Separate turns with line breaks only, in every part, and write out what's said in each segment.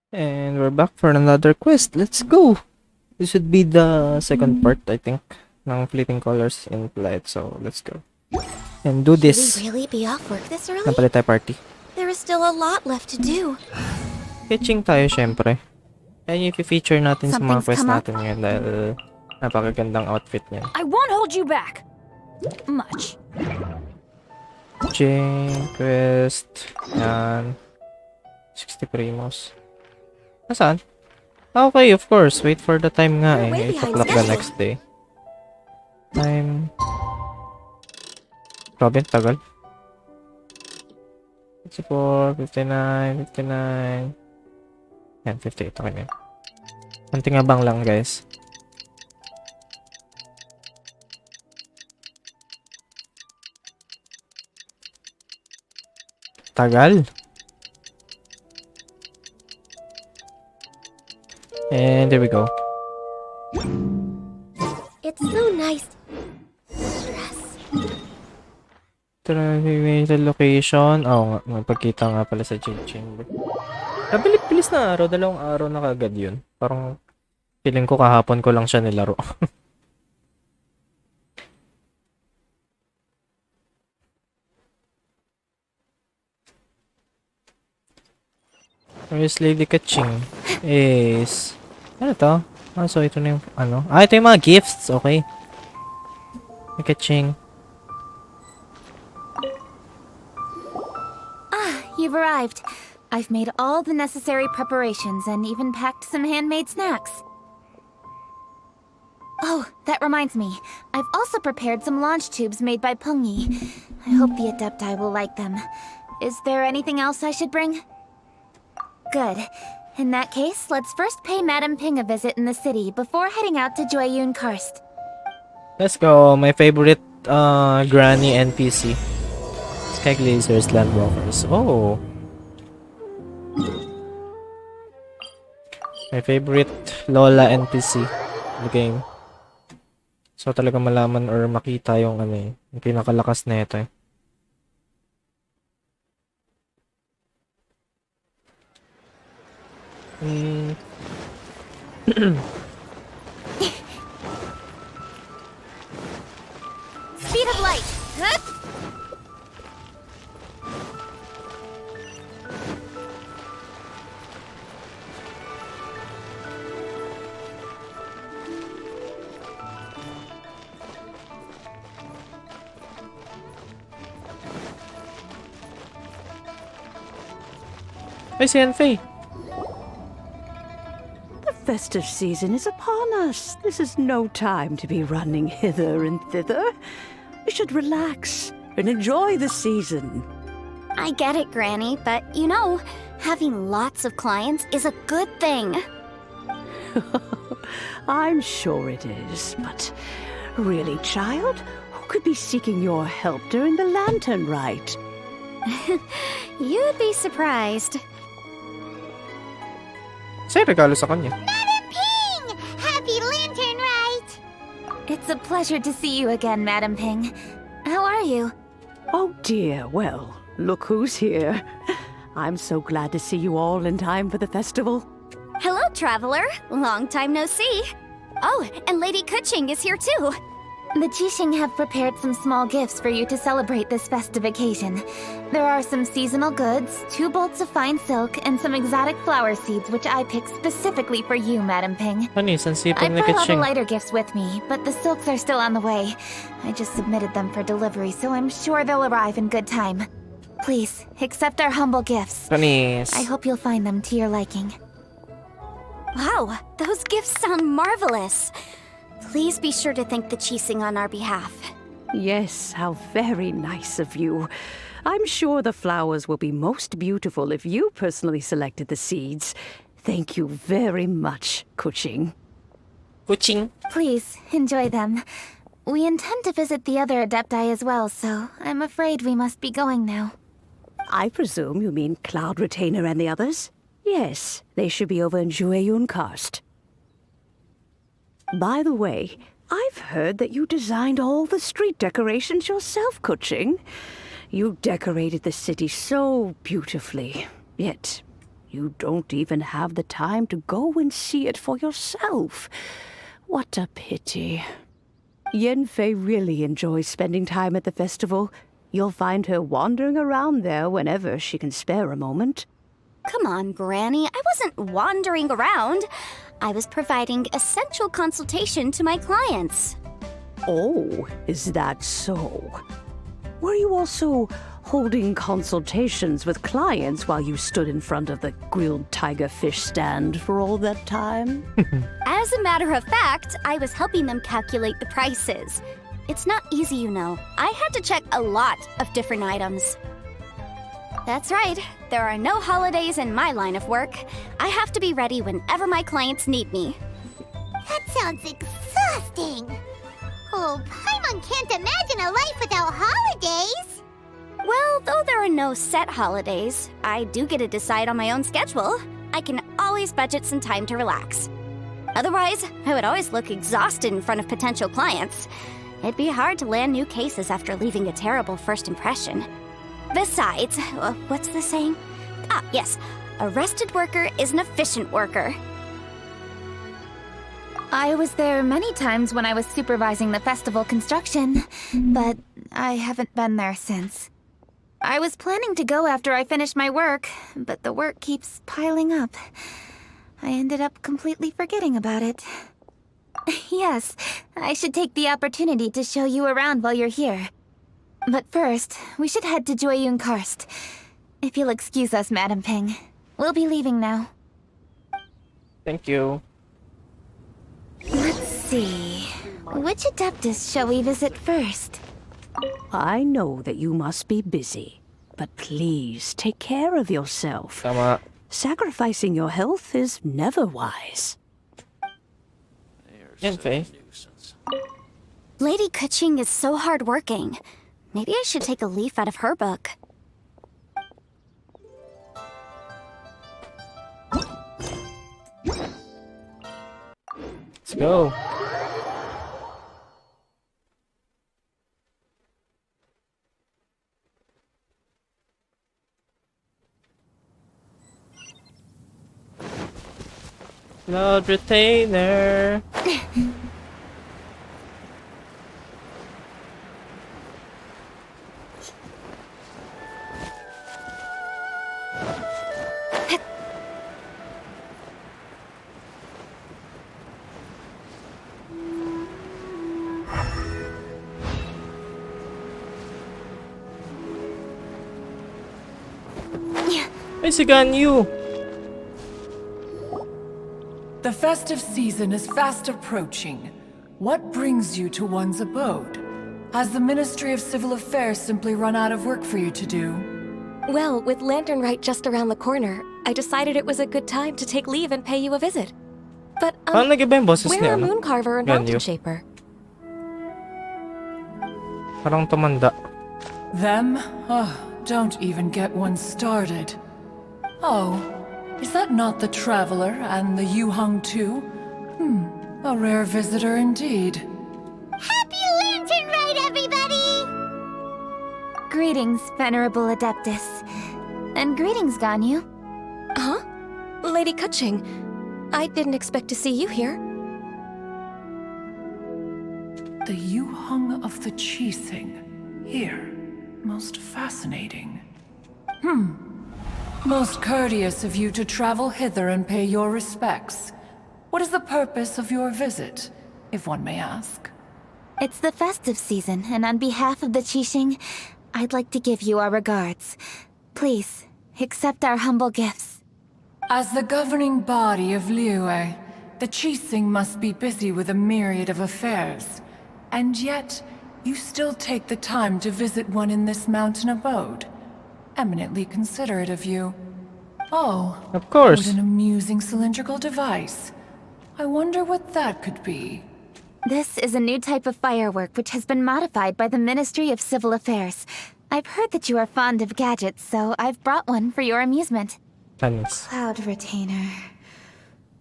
And we're back for another quest. Let's go! This should be the second part, I think, ng Fleeting Colors in Flight. So, let's go. And do this.
Should we really be off work this early?
Napalit tayo party.
There is still a lot left to do.
Qixing tayo, syempre. Yan yung feature natin sa mga
Something's
quest
come up.
natin ngayon dahil napakagandang outfit niyan.
I won't hold you back. Much.
Qixing, quest, yan. 60 primos. Nasaan? Okay, of course. Wait for the time nga
We're way
eh. 8
behind
o'clock the
schedule.
next day. Time. Grabe, tagal. 54, 59, 59. Yan, 58. Okay na yan. Konting abang lang, guys. Tagal. And there we go.
It's so nice. Stress.
Travel location. Oo nga, magpagkita nga pala sa Jade Chamber. Nabilis na araw, 2 araw na kagad yun. Parang feeling ko kahapon ko lang siya nilaro. Where's Lady Qixing? Is... Ano to? Ah, so ito na yung ano? Ah, ito yung mga gifts. Okay. Qixing.
You've arrived. I've made all the necessary preparations and even packed some handmade snacks. Oh, that reminds me. I've also prepared some launch tubes made by Pungi. I hope the Adepti will like them. Is there anything else I should bring? Good. In that case, let's first pay Madame Ping a visit in the city before heading out to Jueyun Karst.
Let's go. My favorite granny NPC. Sky Glazers, Landwalkers. Oh. My favorite Lola NPC in the game. So talaga malaman or makita yung ano eh, yung pinakalakas na ito eh.
Speed of light! Huh?
Ay, si Yanfei.
The festive season is upon us. This is no time to be running hither and thither. We should relax and enjoy the season.
I get it, Granny, but you know, having lots of clients is a good thing.
I'm sure it is, but really, child, who could be seeking your help during the lantern rite?
You'd be surprised.
Sa'yo regalo sa kanya.
Madam Ping! Happy Lantern Rite! It's a pleasure to see you again, Madam Ping. How are you?
Oh dear, well, look who's here. I'm so glad to see you all in time for the festival.
Hello, traveler. Long time no see. Oh, and Lady Qixing is here too. The Qixing have prepared some small gifts for you to celebrate this festive occasion. There are some seasonal goods, 2 bolts of fine silk, and some exotic flower seeds which I picked specifically for you, Madam Ping.
Ano yung
I
sansipin ni
brought all the
Qixing?
lighter gifts with me, but the silks are still on the way. I just submitted them for delivery, so I'm sure they'll arrive in good time. Please, accept our humble gifts.
Panis.
I hope you'll find them to your liking. Wow, those gifts sound marvelous. Please be sure to thank the Qixing on our behalf.
Yes, how very nice of you. I'm sure the flowers will be most beautiful if you personally selected the seeds. Thank you very much, Qixing.
Qixing.
Please, enjoy them. We intend to visit the other Adepti as well, so I'm afraid we must be going now.
I presume you mean Cloud Retainer and the others? Yes, they should be over in Jueyun Karst. By the way, I've heard that you designed all the street decorations yourself, Qixing. You decorated the city so beautifully, yet You don't even have the time to go and see it for yourself. What a pity. Yanfei really enjoys spending time at the festival. You'll find her wandering around there whenever she can spare a moment.
Come on, Granny. I wasn't wandering around. I was providing essential consultation to my clients.
Oh, is that so? Were you also holding consultations with clients while you stood in front of the grilled tiger fish stand for all that time?
As a matter of fact, I was helping them calculate the prices. It's not easy, you know. I had to check a lot of different items. That's right. There are no holidays in my line of work. I have to be ready whenever my clients need me.
That sounds exhausting. Oh, Paimon can't imagine a life without holidays.
Well, though there are no set holidays, I do get to decide on my own schedule. I can always budget some time to relax. Otherwise, I would always look exhausted in front of potential clients. It'd be hard to land new cases after leaving a terrible first impression. Besides, what's the saying? Ah, yes. A rested worker is an efficient worker.
I was there many times when I was supervising the festival construction, but I haven't been there since. I was planning to go after I finished my work, but the work keeps piling up. I ended up completely forgetting about it. Yes, I should take the opportunity to show you around while you're here. But first, we should head to Jueyun Karst. If you'll excuse us, Madam Ping. We'll be leaving now.
Thank you.
Let's see. Which Adeptus shall we visit first?
I know that you must be busy, but please take care of yourself.
Tama.
Sacrificing your health is never wise.
Yanfei.
Lady Qixing is so hardworking. Maybe I should take a leaf out of her book.
Let's go. Cloud retainer. Ay, si Ganyu.
The festive season is fast approaching. What brings you to one's abode? Has the Ministry of Civil Affairs simply run out of work for you to do?
Well, with Lantern Rite just around the corner, I decided it was a good time to take leave and pay you a visit. But,
Paano nag-iba yung boses
where
niya,
are
no?
Mooncarver and
Ganyu.
Mountain Shaper?
Parang tumanda.
Them? Oh, don't even get one started. Oh, is that not the Traveler and the Yuheng too? A rare visitor indeed.
Happy Lantern Rite, everybody!
Greetings, Venerable Adeptus. And greetings, Ganyu.
Huh? Lady Qixing, I didn't expect to see you here.
The Yuheng of the Qixing. Here. Most fascinating. Most courteous of you to travel hither and pay your respects. What is the purpose of your visit, if one may ask?
It's the festive season, and on behalf of the Qixing, I'd like to give you our regards. Please, accept our humble gifts.
As the governing body of Liyue, the Qixing must be busy with a myriad of affairs. And yet, you still take the time to visit one in this mountain abode. Eminently considerate of you. Oh,
Of course.
what an amusing cylindrical device. I wonder what that could be.
This is a new type of firework which has been modified by the Ministry of Civil Affairs. I've heard that you are fond of gadgets, so I've brought one for your amusement.
Thanks.
Cloud Retainer.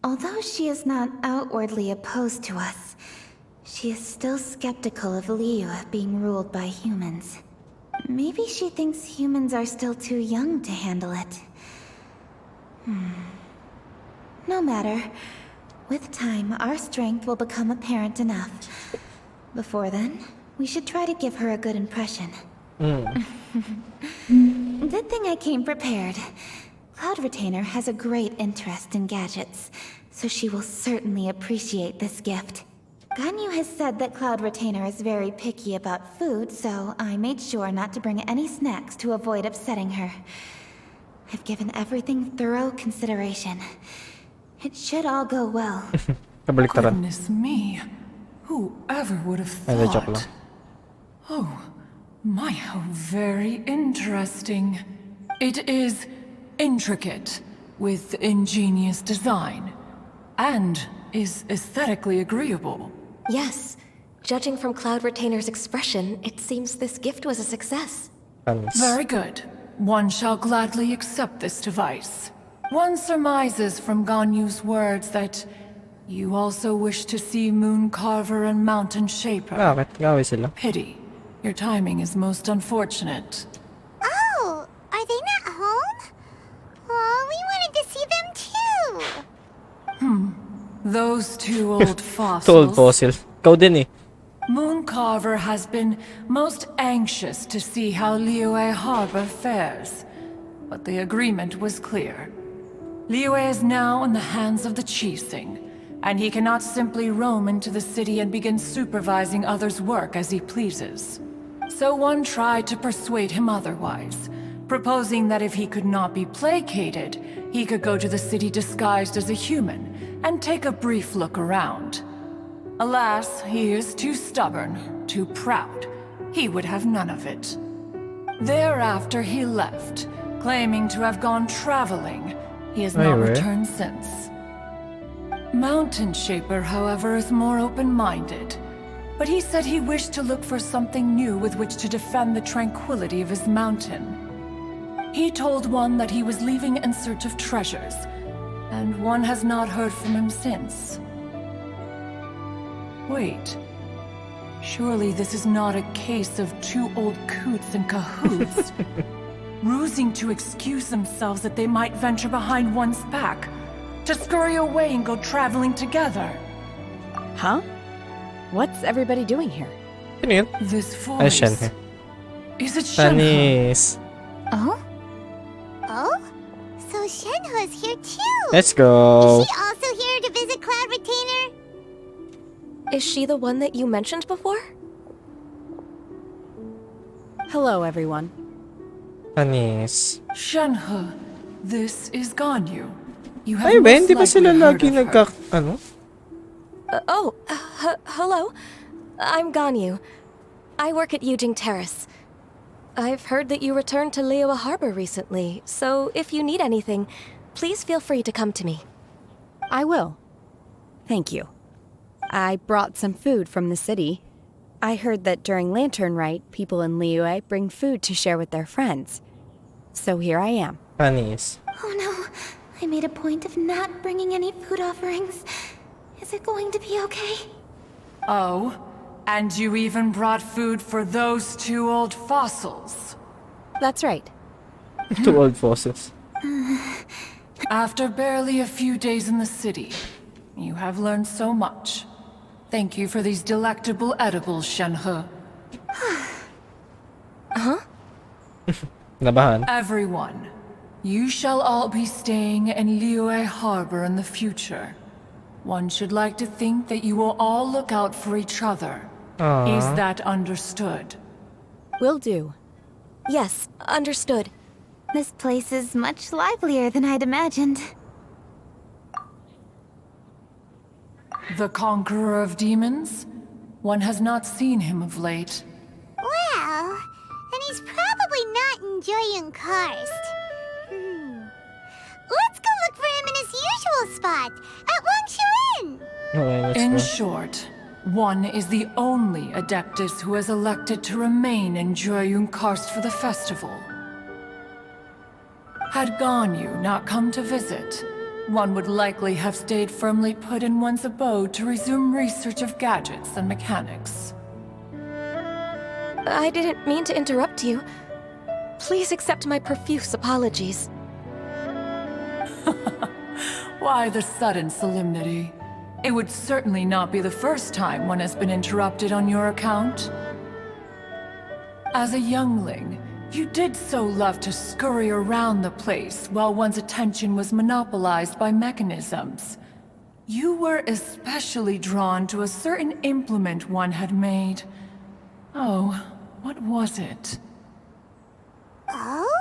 Although she is not outwardly opposed to us, she is still skeptical of Liyue being ruled by humans. Maybe she thinks humans are still too young to handle it. No matter. With time, our strength will become apparent enough. Before then, we should try to give her a good impression. Good thing I came prepared. Cloud Retainer has a great interest in gadgets, so she will certainly appreciate this gift. Ganyu has said that Cloud Retainer is very picky about food, so I made sure not to bring any snacks to avoid upsetting her. I've given everything thorough consideration. It should all go well.
Kabaliktaran.
Goodness me. Whoever would have
Ay, joke lang.
thought? Oh, my, how very interesting. It is intricate, with ingenious design, and is aesthetically agreeable.
Yes. Judging from Cloud Retainer's expression, it seems this gift was a success.
Panis.
Very good. One shall gladly accept this device. One surmises from Ganyu's words that you also wish to see Moon Carver and Mountain Shaper.
Bakit? Gawin sila.
Pity. Your timing is most unfortunate.
Oh, are they not home? Oh, we wanted to see them too.
Those two old fossils.
Told fossil. Ikaw din eh.
Moon Carver has been most anxious to see how Liyue Harbor fares, but the agreement was clear. Liyue is now in the hands of the Qixing, and he cannot simply roam into the city and begin supervising others' work as he pleases. So one tried to persuade him otherwise, proposing that if he could not be placated, he could go to the city disguised as a human and take a brief look around. Alas, he is too stubborn, too proud. He would have none of it. Thereafter he left, claiming to have gone traveling. He has not
Anyway.
returned since. Mountain Shaper, however, is more open-minded. But he said he wished to look for something new with which to defend the tranquility of his mountain. He told one that he was leaving in search of treasures, and one has not heard from him since. Wait. Surely this is not a case of two old coots in cahoots, rusing to excuse themselves that they might venture behind one's back, to scurry away and go traveling together.
Huh? What's everybody doing here?
Sino yun?
This
Ay,
voice...
Shenhe.
Is it Shenhe?
Panis.
Oh?
Oh? So Shenhe's here too.
Let's go.
Is she also here to visit Cloud Retainer?
Is she the one that you mentioned before?
Hello, everyone.
Panis.
Shenhe, this is Ganyu. You have
Ay ba,
most
hindi ba sila
likely heard
lagi
of her.
nagka... Ano?
Hello. I'm Ganyu. I work at Yuheng Terrace. I've heard that you returned to Liyue Harbor recently, so if you need anything, please feel free to come to me.
I will. Thank you. I brought some food from the city. I heard that during Lantern Rite, people in Liyue bring food to share with their friends. So here I am.
Panis.
Oh no, I made a point of not bringing any food offerings. Is it going to be okay?
Oh, and you even brought food for those two old fossils.
That's right.
Two old fossils.
After barely a few days in the city, you have learned so much. Thank you for these delectable edibles, Shenhe.
Nabahan.
Everyone, you shall all be staying in Liyue Harbor in the future. One should like to think that you will all look out for each other. Is that understood?
Will do.
Yes, understood.
This place is much livelier than I'd imagined.
The Conqueror of Demons? One has not seen him of late.
Well, then he's probably not enjoying Karst. Let's go look for him in his usual spot, at Wangshu
Okay, let's
In
go.
short, one is the only Adeptus who has elected to remain in Joyun Karst for the festival. Had Ganyu not come to visit, one would likely have stayed firmly put in one's abode to resume research of gadgets and mechanics.
I didn't mean to interrupt you. Please accept my profuse apologies.
Why the sudden solemnity? It would certainly not be the first time one has been interrupted on your account. As a youngling, you did so love to scurry around the place while one's attention was monopolized by mechanisms. You were especially drawn to a certain implement one had made. Oh, what was it?
Oh?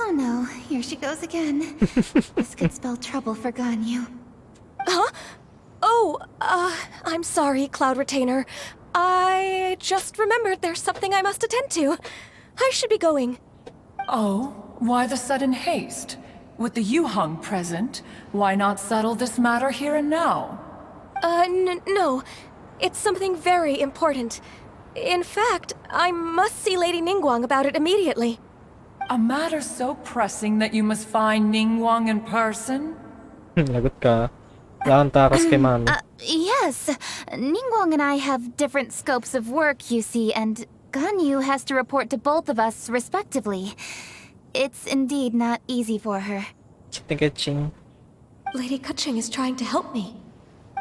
Oh no, here she goes again. This could spell trouble for Ganyu.
Huh? Oh, I'm sorry, Cloud Retainer. I just remembered there's something I must attend to. I should be going.
Oh, why the sudden haste? With the Yuheng present, why not settle this matter here and now?
No. It's something very important. In fact, I must see Lady Ningguang about it immediately.
A matter so pressing that you must find Ningguang in person?
Lagot ka. Wala kang takas kay mami.
Yes, Ningguang and I have different scopes of work, you see, and Ganyu has to report to both of us respectively. It's indeed not easy for her.
Qixing.
Lady Qixing is trying to help me.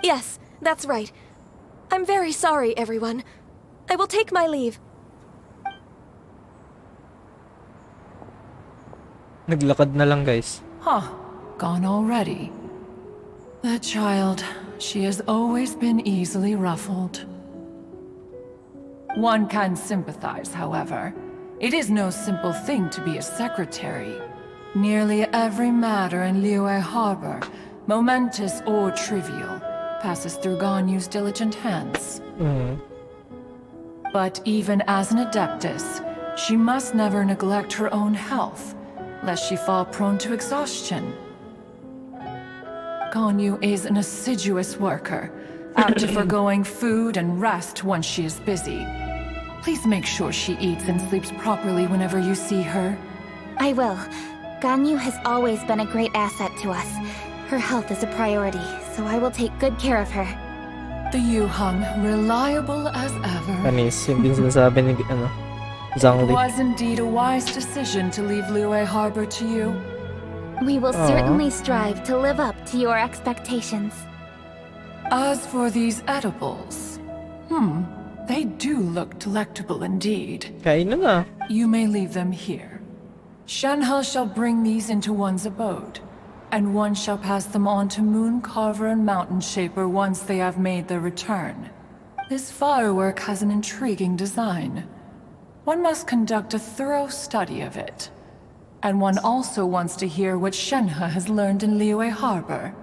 Yes, that's right. I'm very sorry, everyone. I will take my leave.
Naglakad na lang, guys.
Huh, gone already. That child, she has always been easily ruffled. One can sympathize, however. It is no simple thing to be a secretary. Nearly every matter in Liyue Harbor, momentous or trivial, passes through Ganyu's diligent hands. But even as an Adeptus, she must never neglect her own health, lest she fall prone to exhaustion. Ganyu is an assiduous worker, apt to foregoing food and rest once she is busy. Please make sure she eats and sleeps properly whenever you see her.
I will. Ganyu has always been a great asset to us. Her health is a priority, so I will take good care of her.
The Yuheng, reliable as ever.
Anis, hindi sinasabi ni,
It
Zhangli.
was indeed a wise decision to leave Liyue Harbor to you.
We will certainly strive to live up to your expectations.
As for these edibles, they do look delectable indeed.
Kain na na.
You may leave them here. Shenhe shall bring these into one's abode, and one shall pass them on to Moon Carver and Mountain Shaper once they have made their return. This firework has an intriguing design. One must conduct a thorough study of it. And one also wants to hear what Shenhe has learned in Liyue Harbor.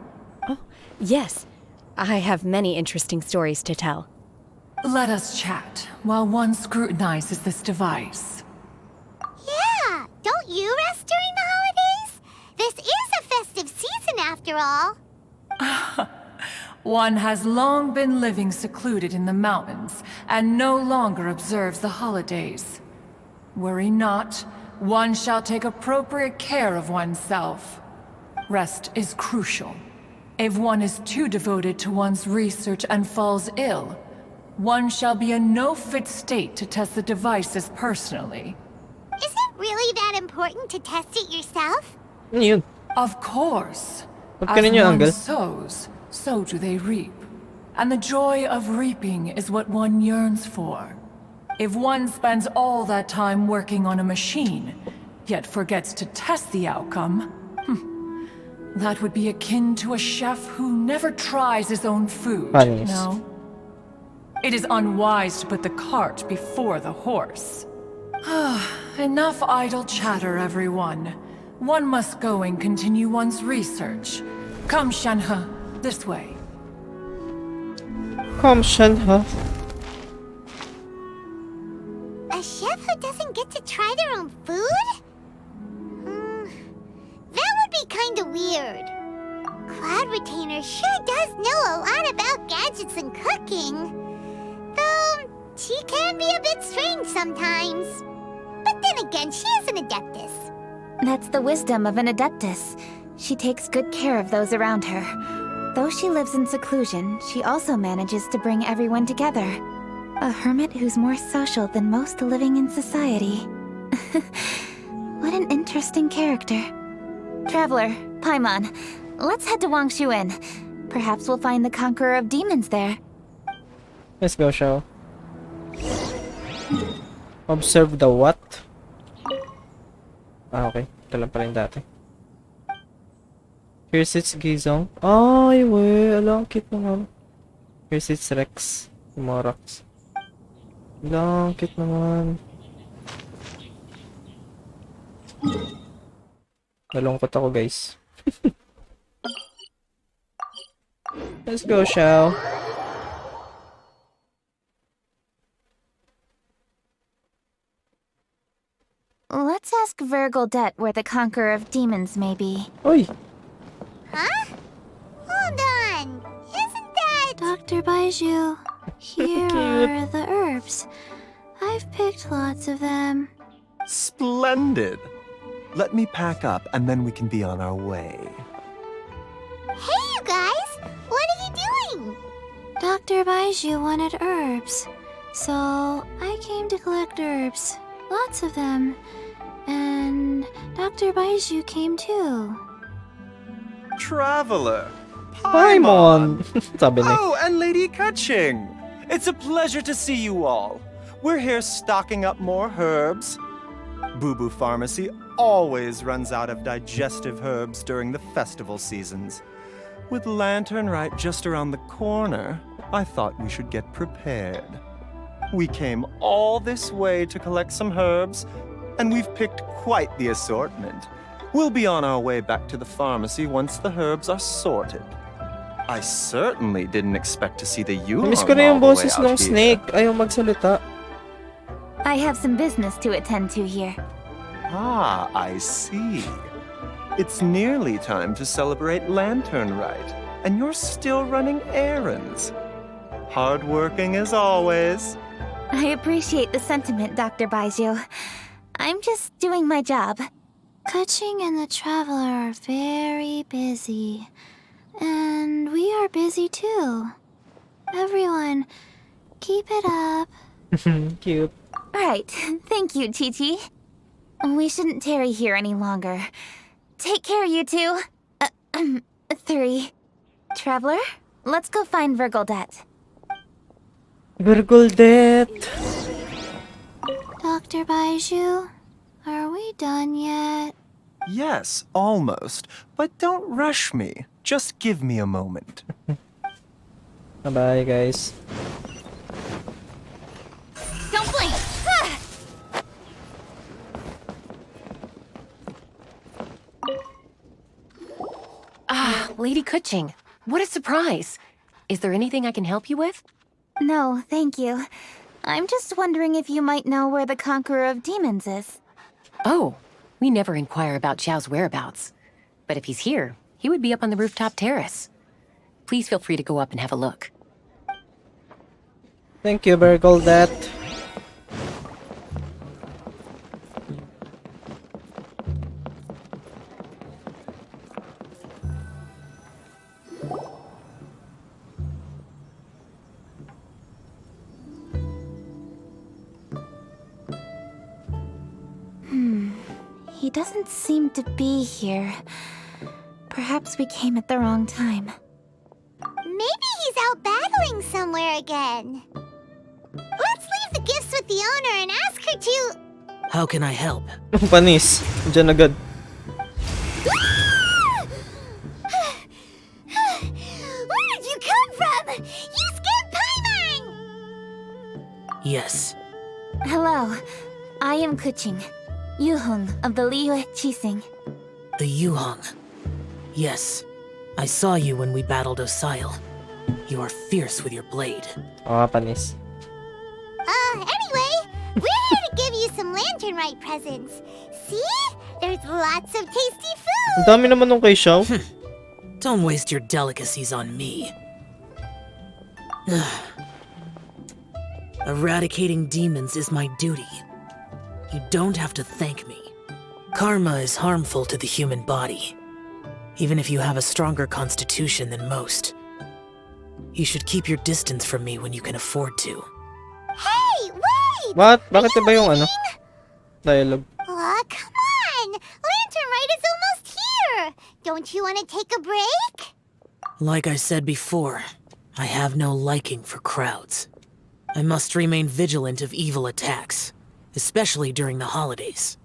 Oh, yes. I have many interesting stories to tell.
Let us chat while one scrutinizes this device.
Yeah, don't you rest during the holidays? This is a festive season after all.
One has long been living secluded in the mountains and no longer observes the holidays. Worry not, one shall take appropriate care of oneself. Rest is crucial. If one is too devoted to one's research and falls ill, one shall be in no fit state to test the devices personally.
Is it really that important to test it yourself?
Ano yun?
Of course.
Ba't
As
ganun yung
one
angle?
sows, so do they reap. And the joy of reaping is what one yearns for. If one spends all that time working on a machine, yet forgets to test the outcome, that would be akin to a chef who never tries his own food,
Panis.
no? It is unwise to put the cart before the horse. Enough idle chatter, everyone. One must go and continue one's research. Come, Shenhe, this way.
Come, Shenhe.
A chef who doesn't get to try their own food? That would be kinda weird. Cloud Retainer sure does know a lot about gadgets and cooking. Though, she can be a bit strange sometimes. But then again, she is an Adeptus.
That's the wisdom of an Adeptus. She takes good care of those around her. Though she lives in seclusion, she also manages to bring everyone together. A hermit who's more social than most living in society. What an interesting character.
Traveler, Paimon, let's head to Wangshuin. Perhaps we'll find the Conqueror of Demons there.
Let's go, Shao. Observe the what? Ah, okay. Ito lang pala yung dati. Here sits Gizong. Ay, we. Alam, cute naman. Here sits Rex. Morax. Alam, cute naman. Nalungkot ako, guys. Let's go, Shao.
Let's ask Vergoldet where the Conqueror of Demons may be.
Oy!
Huh? Hold on. Isn't that...
Dr. Baiju, here
Cute.
are the herbs. I've picked lots of them.
Splendid! Let me pack up and then we can be on our way.
Hey, you guys! What are you doing?
Dr. Baiju wanted herbs, so I came to collect herbs. Lots of them. And Dr. Baiju came too.
Traveler!
Paimon! Sabi niya.
Oh, and Lady Qixing! It's a pleasure to see you all. We're here stocking up more herbs. Boo Boo Pharmacy always runs out of digestive herbs during the festival seasons. With Lantern Rite just around the corner, I thought we should get prepared. We came all this way to collect some herbs, and we've picked quite the assortment. We'll be on our way back to the pharmacy once the herbs are sorted. I certainly didn't expect to see the Yuheng
Miss ko na yung
all the way
boses
out
ng
here.
snake. Ayaw magsalita.
I have some business to attend to here.
Ah, I see. It's nearly time to celebrate Lantern Rite, and you're still running errands. Hardworking as always.
I appreciate the sentiment, Dr. Baiju. I'm just doing my job.
Qixing and the Traveler are very busy. And we are busy too. Everyone, keep it up.
Cute.
Right. Thank you, Chi-Chi. We shouldn't tarry here any longer. Take care, you two. 3. Traveler, let's go find Vergoldet.
Vergoldet!
Dr. Baiju, are we done yet?
Yes, almost. But don't rush me. Just give me a moment.
Bye-bye, guys.
Don't blink!
Ah, Lady Qixing, what a surprise. Is there anything I can help you with?
No, thank you. I'm just wondering if you might know where the Conqueror of Demons is.
Oh, we never inquire about Xiao's whereabouts. But if he's here, he would be up on the rooftop terrace. Please feel free to go up and have a look.
Thank you, Vergoldet.
He doesn't seem to be here. Perhaps we came at the wrong time.
Maybe he's out battling somewhere again. Let's leave the gifts with the owner and ask her to...
How can I help?
Panis. Diyan agad.
Where did you come from? You scared Paimon!
Yes.
Hello, I am Qixing, Yuheng of the Liyue Qixing.
The Yuheng. Yes. I saw you when we battled Osile. You are fierce with your blade.
Oh, panis.
Anyway, we're here to give you some Lantern Rite presents. See? There's lots of tasty food!
Ang dami naman nung kay Xiao.
Don't waste your delicacies on me. Eradicating demons is my duty. You don't have to thank me. Karma is harmful to the human body, even if you have a stronger constitution than most. You should keep your distance from me when you can afford to.
Hey, wait!
What? Bakit iba yung ano? Dialogue.
Aw, come on! Lantern Rite is almost here! Don't you want to take a break?
Like I said before, I have no liking for crowds. I must remain vigilant of evil attacks, especially during the holidays.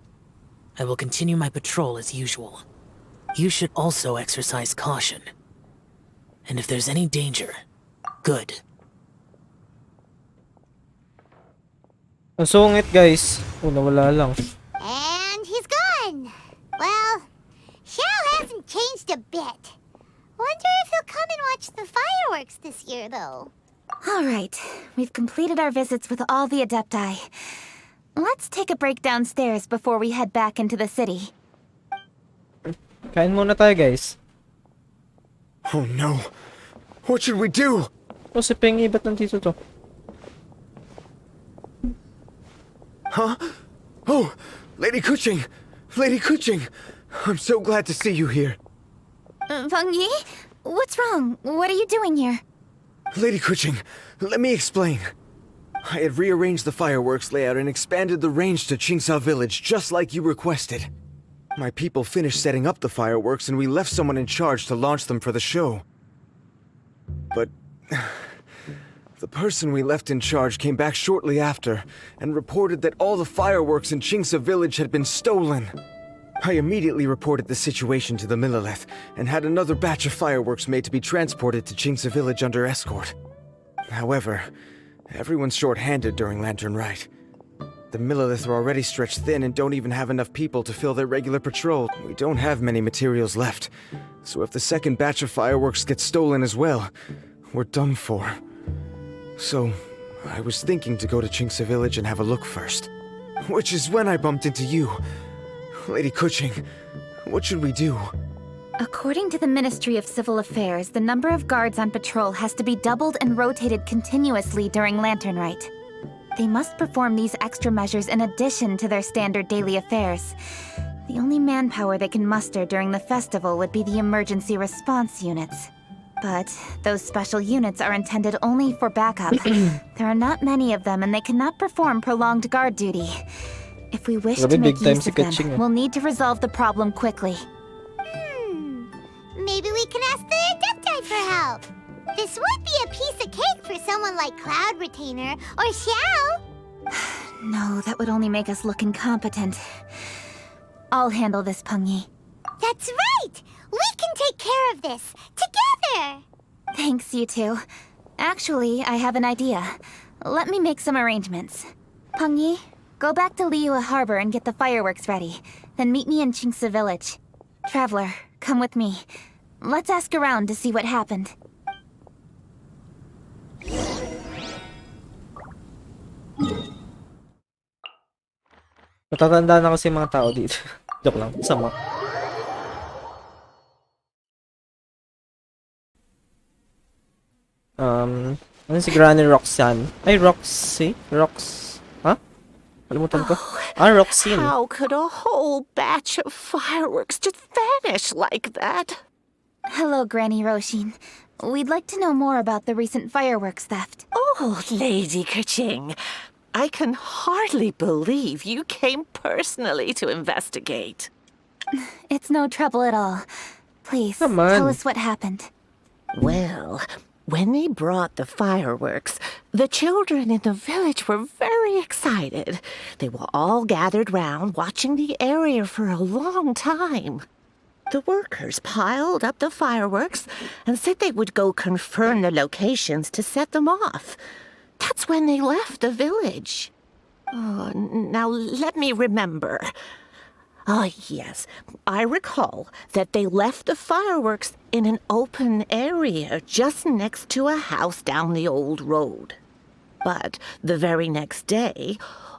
I will continue my patrol as usual. You should also exercise caution. And if there's any danger, good.
Ang sungit, guys. Nawala lang.
And he's gone. Well, Xiao hasn't changed a bit. Wonder if he'll come and watch the fireworks this year, though.
All right, we've completed our visits with all the Adepti. Let's take a break downstairs before we head back into the city.
Kain muna tayo, guys.
Oh no. What should we do?
Oh, si Pengi, ba't nandito to?
Huh? Oh, Lady Qixing! Lady Qixing! I'm so glad to see you here.
Feng Yi? What's wrong? What are you doing here?
Lady Qixing, let me explain. I had rearranged the fireworks layout and expanded the range to Qingsa Village just like you requested. My people finished setting up the fireworks and we left someone in charge to launch them for the show. But the person we left in charge came back shortly after and reported that all the fireworks in Qingsa Village had been stolen. I immediately reported the situation to the Millelith and had another batch of fireworks made to be transported to Qingsa Village under escort. However, everyone's short-handed during Lantern Rite. The Millelith are already stretched thin and don't even have enough people to fill their regular patrol. We don't have many materials left, so if the second batch of fireworks gets stolen as well, we're done for. So, I was thinking to go to Qingsa Village and have a look first. Which is when I bumped into you. Lady Qixing, what should we do?
According to the Ministry of Civil Affairs, the number of guards on patrol has to be doubled and rotated continuously during Lantern Rite. They must perform these extra measures in addition to their standard daily affairs. The only manpower they can muster during the festival would be the emergency response units. But those special units are intended only for backup. There are not many of them and they cannot perform prolonged guard duty. If we wish to make use of them, we'll need to resolve the problem quickly.
Maybe we can ask the Adepti for help. This would be a piece of cake for someone like Cloud Retainer or Xiao.
No, that would only make us look incompetent. I'll handle this, Peng Yi.
That's right! We can take care of this, together!
Thanks, you two. Actually, I have an idea. Let me make some arrangements. Peng Yi, go back to Liyue Harbor and get the fireworks ready. Then meet me in Qingsa Village. Traveler, come with me. Let's ask around to see what happened.
Matatanda na kasi mga tao dito. Joke lang, sama. Ano si Granny Roxanne? Ay, Roxy? Ha? Kalimutan ko. Roxine.
How could a whole batch of fireworks just vanish like that?
Hello, Granny Roshin. We'd like to know more about the recent fireworks theft.
Oh, Lady Qixing, I can hardly believe you came personally to investigate.
It's no trouble at all. Please,
Come on.
tell us what happened.
Well, when they brought the fireworks, the children in the village were very excited. They were all gathered round watching the area for a long time. The workers piled up the fireworks and said they would go confirm the locations to set them off. That's when they left the village. Oh, now let me remember. Yes, I recall that they left the fireworks in an open area just next to a house down the old road. But the very next day,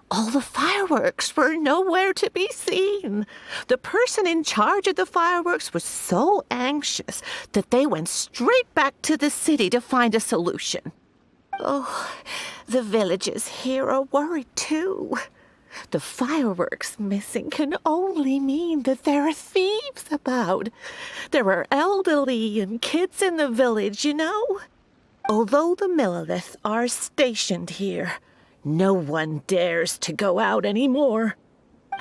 all the fireworks were nowhere to be seen. The person in charge of the fireworks was so anxious that they went straight back to the city to find a solution. Oh, the villagers here are worried too. The fireworks missing can only mean that there are thieves about. There are elderly and kids in the village, you know. Although the Millelith are stationed here, no one dares to go out anymore.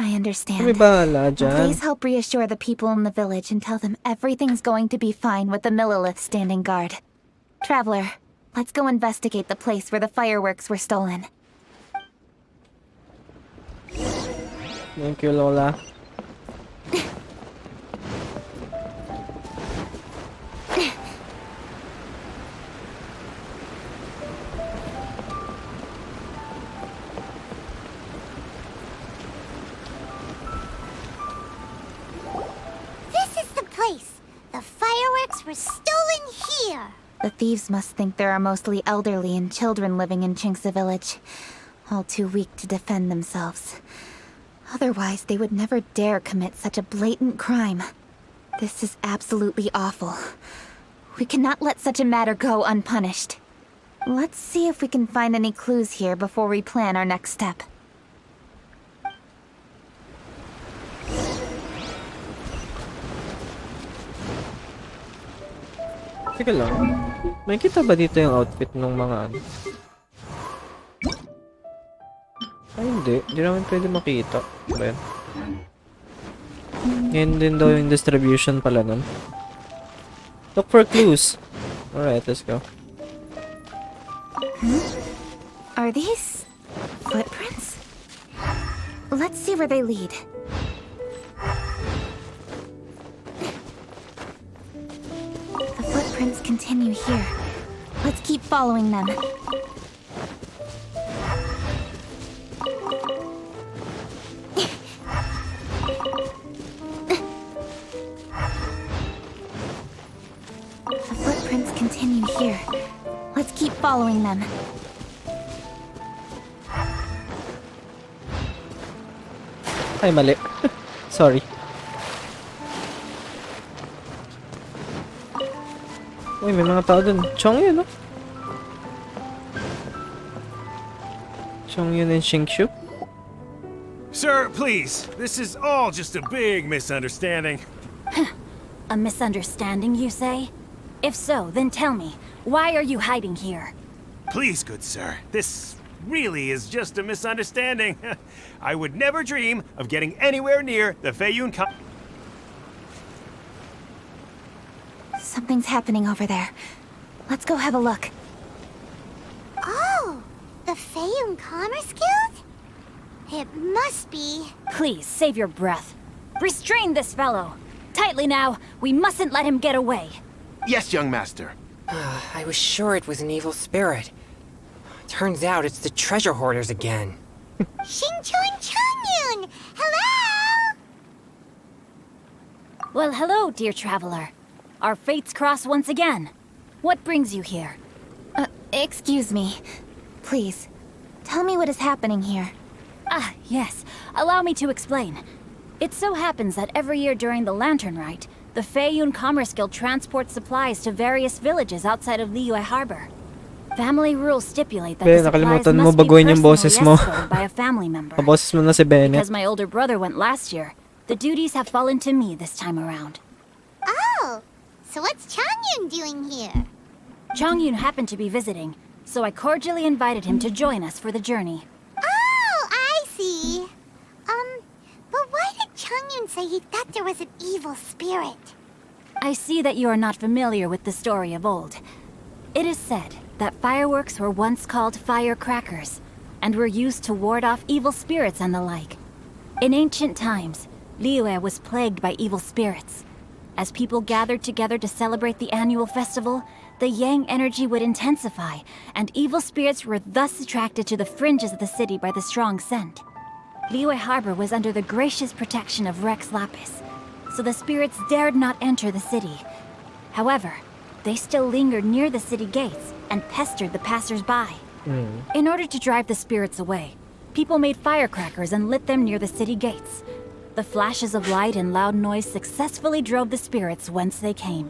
I
Kami
understand.
bahala dyan.
Please help reassure the people in the village and tell them everything's going to be fine with the Millilith standing guard. Traveler, let's go investigate the place where the fireworks were stolen.
Thank you, Lola.
This is the place. The fireworks were stolen here.
The thieves must think there are mostly elderly and children living in Qixing village, all too weak to defend themselves. Otherwise, they would never dare commit such a blatant crime. This is absolutely awful. We cannot let such a matter go unpunished. Let's see if we can find any clues here before we plan our next step.
Teka lang. May kita ba dito yung outfit ng mga ano? Ay, hindi. Hindi naman pwede makita. Ba yan? Yan din daw yung distribution pala nun. Look for clues. Alright, let's go.
Are these footprints? Let's see where they lead. The footprints continue here. Let's keep following them. The footprints continue here. Let's keep following them.
Ay, mali. Sorry. Uy, may mga tao dun. Chong yun, no? Chong yun and Xingshu.
Sir, please. This is all just a big misunderstanding.
A misunderstanding, you say? If so, then tell me, why are you hiding here?
Please, good sir. This really is just a misunderstanding. I would never dream of getting anywhere near the Feiyun
Something's happening over there. Let's go have a look.
Oh, the Feiyun Commerce Guild? It must be.
Please, save your breath. Restrain this fellow. Tightly now, we mustn't let him get away.
Yes, young master.
I was sure it was an evil spirit. Turns out it's the treasure hoarders again.
Xingqiu and Changyun! Hello!
Well, hello, dear traveler. Our fates cross once again. What brings you here?
Excuse me. Please, tell me what is happening here.
Ah, yes. Allow me to explain. It so happens that every year during the Lantern Rite, the Feiyun Commerce Guild transports supplies to various villages outside of Liyue Harbor. Family rules stipulate that the supplies
nakalimutan mo
must be
baguhin yung
personally
boses mo.
escorted by a family member.
Kaboses mo na si Bennett.
Because my older brother went last year, the duties have fallen to me this time around.
Oh, so what's Changyun doing here?
Changyun happened to be visiting, so I cordially invited him to join us for the journey.
Oh, I see. But why did Changyun say he thought there was an evil spirit?
I see that you are not familiar with the story of old. It is said that fireworks were once called firecrackers, and were used to ward off evil spirits and the like. In ancient times, Liyue was plagued by evil spirits. As people gathered together to celebrate the annual festival, the yang energy would intensify, and evil spirits were thus attracted to the fringes of the city by the strong scent. Liyue Harbor was under the gracious protection of Rex Lapis, so the spirits dared not enter the city. However, they still lingered near the city gates and pestered the passers-by. In order to drive the spirits away, people made firecrackers and lit them near the city gates. The flashes of light and loud noise successfully drove the spirits whence they came.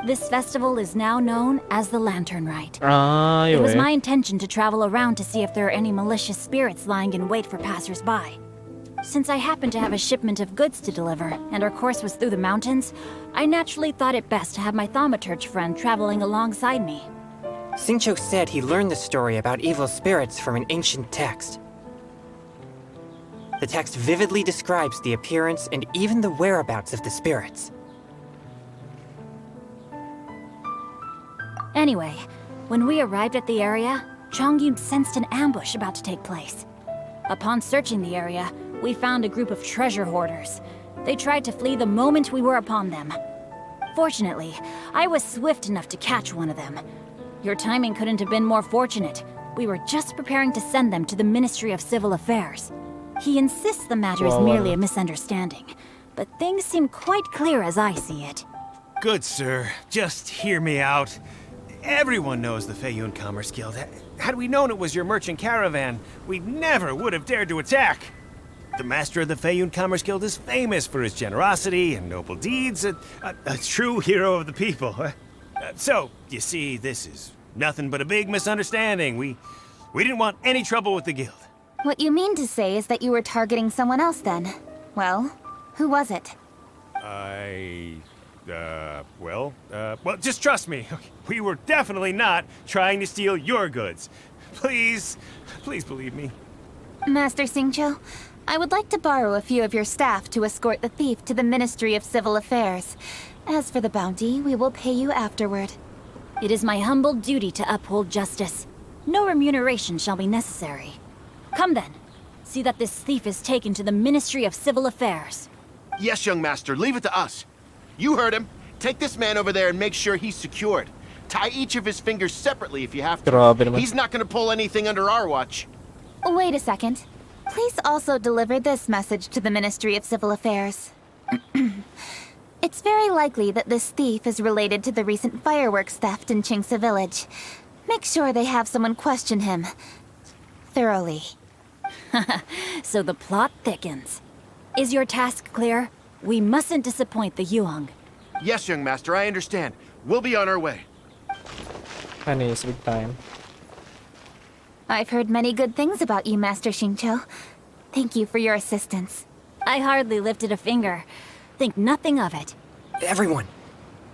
This festival is now known as the Lantern Rite. It was my intention to travel around to see if there are any malicious spirits lying in wait for passers-by. Since I happened to have a shipment of goods to deliver, and our course was through the mountains, I naturally thought it best to have my thaumaturge friend traveling alongside me.
Xingqiu said he learned the story about evil spirits from an ancient text. The text vividly describes the appearance and even the whereabouts of the spirits.
Anyway, when we arrived at the area, Chongyun sensed an ambush about to take place. Upon searching the area, we found a group of treasure hoarders. They tried to flee the moment we were upon them. Fortunately, I was swift enough to catch one of them. Your timing couldn't have been more fortunate. We were just preparing to send them to the Ministry of Civil Affairs. He insists the matter is merely a misunderstanding, but things seem quite clear as I see it.
Good, sir. Just hear me out. Everyone knows the Feiyun Commerce Guild. Had we known it was your merchant caravan, we never would have dared to attack. The master of the Feiyun Commerce Guild is famous for his generosity and noble deeds, a true hero of the people. So, you see, this is nothing but a big misunderstanding. We didn't want any trouble with the guild.
What you mean to say is that you were targeting someone else then? Well, who was it?
Well, just trust me. We were definitely not trying to steal your goods. Please believe me.
Master Xingqiu, I would like to borrow a few of your staff to escort the thief to the Ministry of Civil Affairs. As for the bounty, we will pay you afterward.
It is my humble duty to uphold justice. No remuneration shall be necessary. Come then. See that this thief is taken to the Ministry of Civil Affairs.
Yes, young master, leave it to us. You heard him. Take this man over there and make sure he's secured. Tie each of his fingers separately if you have to. He's not gonna pull anything under our watch.
Wait a second. Please also deliver this message to the Ministry of Civil Affairs. It's very likely that this thief is related to the recent fireworks theft in Qingce Village. Make sure they have someone question him thoroughly.
So the plot thickens. Is your task clear? We mustn't disappoint the Yuheng.
Yes, young master, I understand. We'll be on our way.
Panis, big time.
I've heard many good things about you, Master Xingqiu. Thank you for your assistance.
I hardly lifted a finger. Think nothing of it.
Everyone,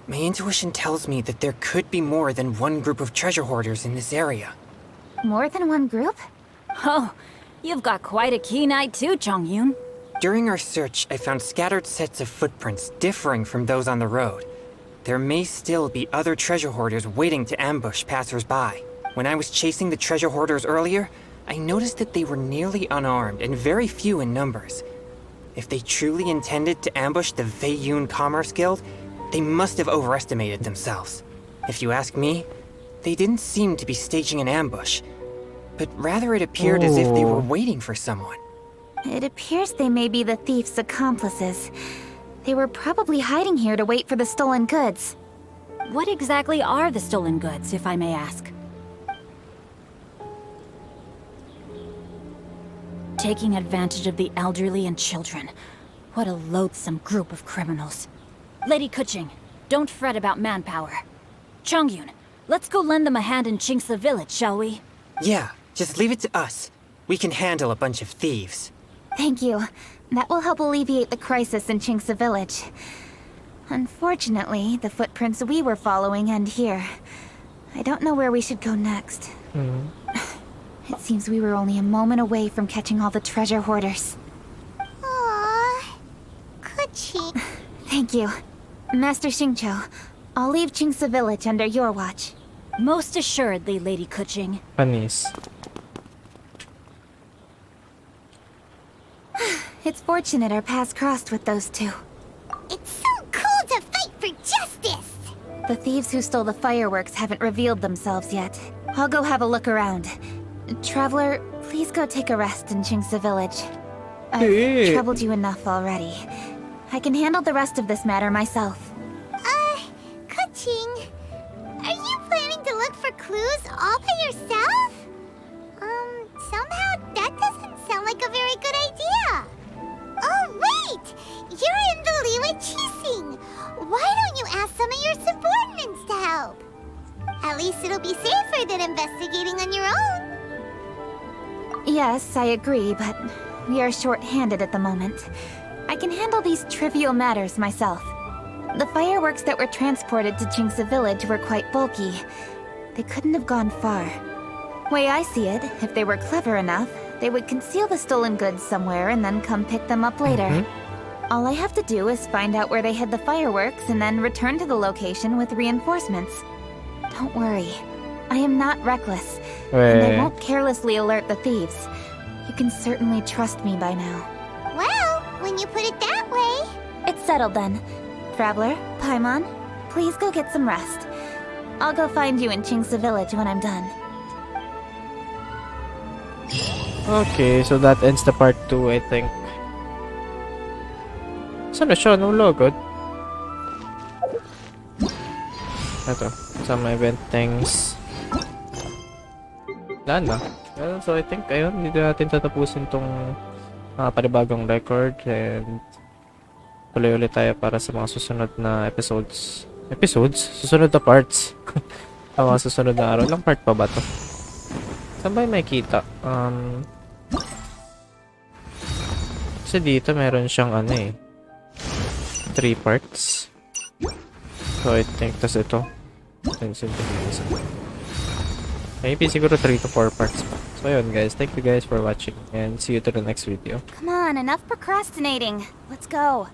my intuition tells me that there could be more than one group of treasure hoarders in this area.
More than one group?
Oh, you've got quite a keen eye too, Chongyun.
During our search, I found scattered sets of footprints differing from those on the road. There may still be other treasure hoarders waiting to ambush passers-by. When I was chasing the treasure hoarders earlier, I noticed that they were nearly unarmed and very few in numbers. If they truly intended to ambush the Feiyun Commerce Guild, they must have overestimated themselves. If you ask me, they didn't seem to be staging an ambush, but rather it appeared as if they were waiting for someone.
It appears they may be the thief's accomplices. They were probably hiding here to wait for the stolen goods.
What exactly are the stolen goods, if I may ask? Taking advantage of the elderly and children. What a loathsome group of criminals. Lady Qixing, don't fret about manpower. Chongyun, let's go lend them a hand in Qingce Village, shall we?
Yeah, just leave it to us. We can handle a bunch of thieves.
Thank you. That will help alleviate the crisis in Qingce Village. Unfortunately, the footprints we were following end here. I don't know where we should go next. It seems we were only a moment away from catching all the treasure hoarders.
Aww. Qixing.
Thank you. Master Xingqiu, I'll leave Qingce Village under your watch.
Most assuredly, Lady Qixing.
Panis.
It's fortunate our paths crossed with those two.
It's so cool to fight for justice!
The thieves who stole the fireworks haven't revealed themselves yet. I'll go have a look around. Traveler, please go take a rest in Qingce Village. I've troubled you enough already. I can handle the rest of this matter myself.
Qixing, are you planning to look for clues all by yourself? Somehow that doesn't sound like a very good idea. Oh, wait! You're in the Liyue Qixing. Why don't you ask some of your subordinates to help? At least it'll be safer than investigating on your own.
Yes, I agree, but we are short-handed at the moment. I can handle these trivial matters myself. The fireworks that were transported to Qingce Village were quite bulky. They couldn't have gone far. Way I see it, if they were clever enough, They would conceal the stolen goods somewhere and then come pick them up later. All I have to do is find out where they hid the fireworks and then return to the location with reinforcements. Don't worry. I am not reckless, and I won't carelessly alert the thieves. You can certainly trust me by now.
Well, when you put it that way...
It's settled then. Traveler, Paimon, please go get some rest. I'll go find you in Qixing village when I'm done.
Okay, so that ends the part 2, I think. Saan na siya? No logod? Ito. Some event things. Wala na. Well, so I think, ayun, dito natin tatapusin tong panibagong record and tuloy ulit tayo para sa mga susunod na episodes. Susunod na parts. Sa mga susunod na araw. Ilang part pa ba to? Saan ba yung makikita? Kasi dito meron siyang 3 parts. So I think, tas ito. Maybe siguro 3 to 4 parts pa. So ayun guys, thank you guys for watching and see you to the next video.
Come on, enough procrastinating. Let's go.